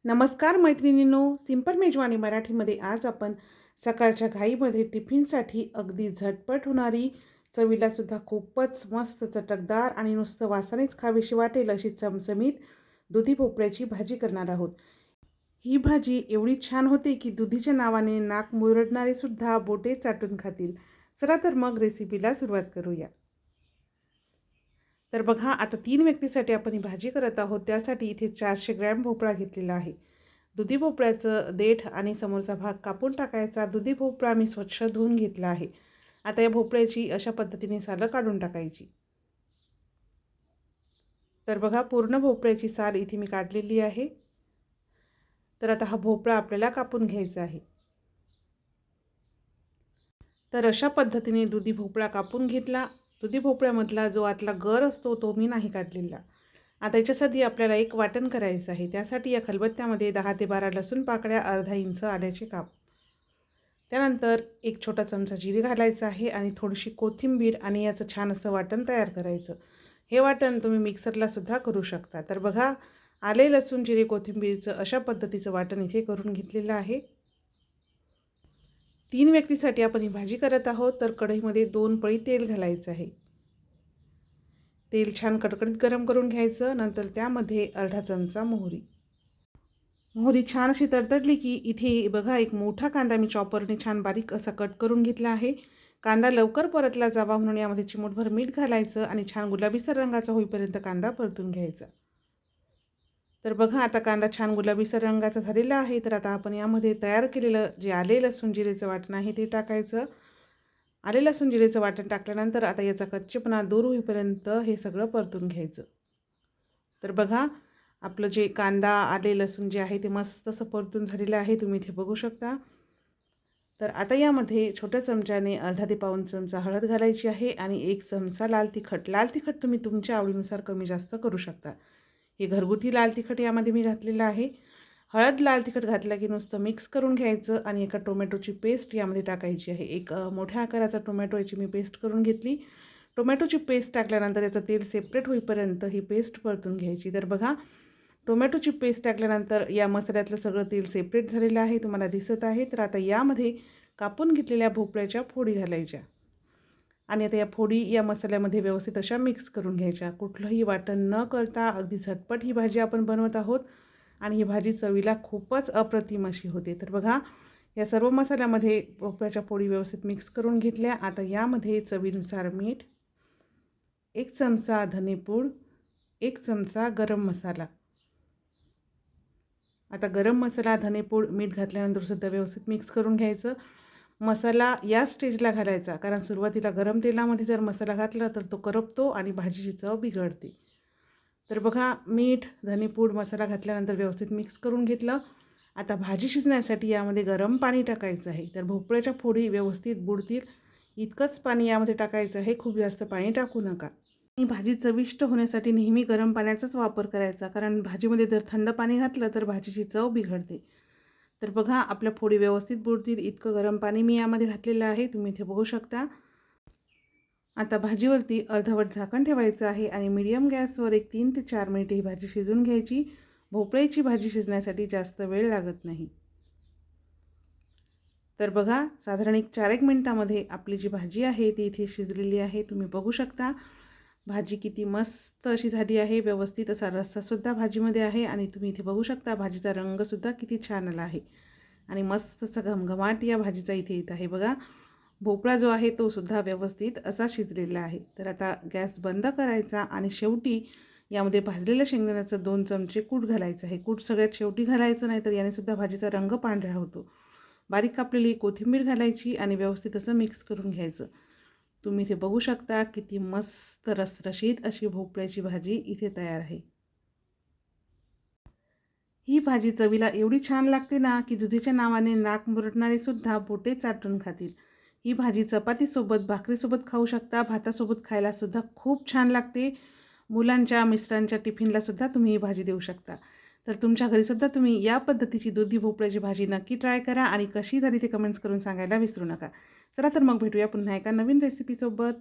नमस्कार मैत्रिणींनो, सिंपल मेजवानी मराठीमध्ये आज आपण सकाळच्या घाईमध्ये टिफिनसाठी अगदी झटपट होणारी, चवीलासुद्धा खूपच मस्त चटकदार आणि नुसतं वासानेच खावीशी वाटेल अशी चमचमीत दुधी भोपळ्याची भाजी करणार आहोत. ही भाजी एवढी छान होते की दुधीच्या नावाने नाक मुरडणारे सुद्धा बोटे चाटून खातील. चला तर मग रेसिपीला सुरुवात करूया. तर बघा, आता 3 व्यक्तीसाठी आपण ही भाजी करत आहोत. त्यासाठी इथे 400 ग्रॅम भोपळा घेतलेला आहे. दुधी भोपळ्याचं देठ आणि समोरचा भाग कापून टाकायचा. दुधी भोपळा मी स्वच्छ धुवून घेतला आहे. आता या भोपळ्याची अशा पद्धतीने सालं काढून टाकायची. तर बघा, पूर्ण भोपळ्याची साल इथे मी काढलेली आहे. तर आता हा भोपळा आपल्याला कापून घ्यायचा आहे. तर अशा पद्धतीने दुधी भोपळा कापून घेतला. दुधी भोपळ्यामधला जो आतला गर असतो तो मी नाही काढलेला. आता याच्यासाठी आपल्याला एक वाटण करायचं आहे. त्यासाठी या खलबत्त्यामध्ये 10 ते 12 लसूण पाकळ्या, अर्धा इंच आल्याचे काप, त्यानंतर एक छोटा चमचा जिरे घालायचं आहे आणि थोडीशी कोथिंबीर आणि याचं छान असं वाटण तयार करायचं. हे वाटण तुम्ही मिक्सरला सुद्धा करू शकता. तर बघा, आले, लसूण, जिरे, कोथिंबीरचं अशा पद्धतीचं वाटण इथे करून घेतलेलं आहे. 3 व्यक्तीसाठी आपण ही भाजी करत आहोत. तर कढईमध्ये 2 पळी तेल घालायचं आहे. तेल छान कडकडीत गरम करून घ्यायचं. नंतर त्यामध्ये अर्धा चमचा मोहरी. मोहरी छान अशी तडतडली की इथे बघा, एक मोठा कांदा मी चॉपरने छान बारीक असा कट करून घेतला आहे. कांदा लवकर परतला जावा म्हणून यामध्ये चिमूटभर मीठ घालायचं आणि छान गुलाबीसर रंगाचा होईपर्यंत कांदा परतून घ्यायचा. तर बघा, आता कांदा छान गुलाबीसर रंगाचा झालेला आहे. तर आता आपण यामध्ये तयार केलेलं जे आले, लसूण, जिरेचं वाटण आहे ते टाकायचं. आले, लसूण, जिरेचं वाटण टाकल्यानंतर आता याचा कच्चेपणा दूर होईपर्यंत हे सगळं परतून घ्यायचं. तर बघा, आपलं जे कांदा, आले, लसूण जे आहे ते मस्त असं परतून झालेलं आहे, तुम्ही इथे बघू शकता. तर आता यामध्ये छोट्या चमच्याने अर्धा ते पाऊण चमचा हळद घालायची आहे आणि 1 चमचा लाल तिखट. लाल तिखट तुम्ही तुमच्या आवडीनुसार कमी जास्त करू शकता. हे घरगुती लाल तिखट यामध्ये मी घातलेलं आहे. हळद, लाल तिखट घातलं की नुसतं मिक्स करून घ्यायचं आणि एका टोमॅटोची पेस्ट यामध्ये टाकायची आहे. एक मोठ्या आकाराचा टोमॅटो याची मी पेस्ट करून घेतली. टोमॅटोची पेस्ट टाकल्यानंतर याचं तेल सेपरेट होईपर्यंत ही पेस्ट परतून घ्यायची. तर बघा, टोमॅटोची पेस्ट टाकल्यानंतर या मसाल्यातलं सगळं तेल सेपरेट झालेलं आहे, तुम्हाला दिसत आहे. तर आता यामध्ये कापून घेतलेल्या भोपळ्याच्या फोडी घालायच्या आणि आता या फोडी या मसाल्यामध्ये व्यवस्थित अशा मिक्स करून घ्यायच्या. कुठलंही वाटण न करता अगदी झटपट ही भाजी आपण बनवत आहोत आणि ही भाजी चवीला खूपच अप्रतिम अशी होते. तर बघा, या सर्व मसाल्यामध्ये भोपळ्याच्या फोडी व्यवस्थित मिक्स करून घेतल्या. आता यामध्ये चवीनुसार मीठ, 1 चमचा धनेपूड, 1 चमचा गरम मसाला. आता गरम मसाला, धनेपूड, मीठ घातल्यानंतर सुद्धा व्यवस्थित मिक्स करून घ्यायचं. मसाला या स्टेजला घालायचा, कारण सुरुवातीला गरम तेलामध्ये जर मसाला घातला तर तो करपतो आणि भाजीची चव बिघडते. तर बघा, मीठ, धनेपूड, मसाला घातल्यानंतर व्यवस्थित मिक्स करून घेतलं. आता भाजी शिजण्यासाठी यामध्ये गरम पाणी टाकायचं आहे. तर भोपळ्याच्या फोडी व्यवस्थित बुडतील इतकंच पाणी यामध्ये टाकायचं आहे. खूप जास्त पाणी टाकू नका. ही भाजी चविष्ट होण्यासाठी नेहमी गरम पाण्याचाच वापर करायचा, कारण भाजीमध्ये जर थंड पाणी घातलं तर भाजीची चव बिघडते. तर बघा, आपल्या फोडी व्यवस्थित बुडतील इतकं गरम पाणी मी यामध्ये घातलेलं आहे, तुम्ही इथे बघू शकता. आता भाजीवरती अर्धवट झाकण ठेवायचं आहे आणि मीडियम गॅसवर एक 3 ते 4 मिनिटे ही भाजी शिजून घ्यायची. भोपळ्याची भाजी शिजण्यासाठी जास्त वेळ लागत नाही. तर बघा, साधारण एक 4-1 मिनिटामध्ये आपली जी भाजी आहे ती इथे शिजलेली आहे, तुम्ही बघू शकता. भाजी किती मस्त अशी झाली आहे. व्यवस्थित असा रस्सासुद्धा भाजीमध्ये आहे आणि तुम्ही इथे बघू शकता भाजीचा रंगसुद्धा किती छान आला आहे आणि मस्त असा घमघमाट या भाजीचा इथे येत आहे. बघा, भोपळा जो आहे तो सुद्धा व्यवस्थित असा शिजलेला आहे. तर आता गॅस बंद करायचा आणि शेवटी यामध्ये भाजलेल्या शेंगदाण्याचं 2 चमचे कूट घालायचं आहे. कूट सगळ्यात शेवटी घालायचं, नाही तर यानेसुद्धा भाजीचा रंग पांढरा होतो. बारीक कापलेली कोथिंबीर घालायची आणि व्यवस्थित असं मिक्स करून घ्यायचं. तुम्ही इथे बघू शकता किती मस्त रसरशीत अशी भोपळ्याची भाजी इथे तयार आहे. ही भाजी चवीला एवढी छान लागते ना की दुधीच्या नावाने नाक मुरडणारे सुद्धा बोटे चाटून खातील. ही भाजी चपातीसोबत, भाकरीसोबत खाऊ शकता, भातासोबत खायला सुद्धा खूप छान लागते. मुलांच्या, मिस्टरांच्या टिफिनलासुद्धा तुम्ही ही भाजी देऊ शकता. तर तुमच्या घरीसुद्धा तुम्ही या पद्धतीची दुधी भोपळ्याची भाजी नक्की ट्राय करा आणि कशी झाली ते कमेंट्स करून सांगायला विसरू नका. चला तर मग भेटूया पुन्हा एका नवीन रेसिपीसोबत.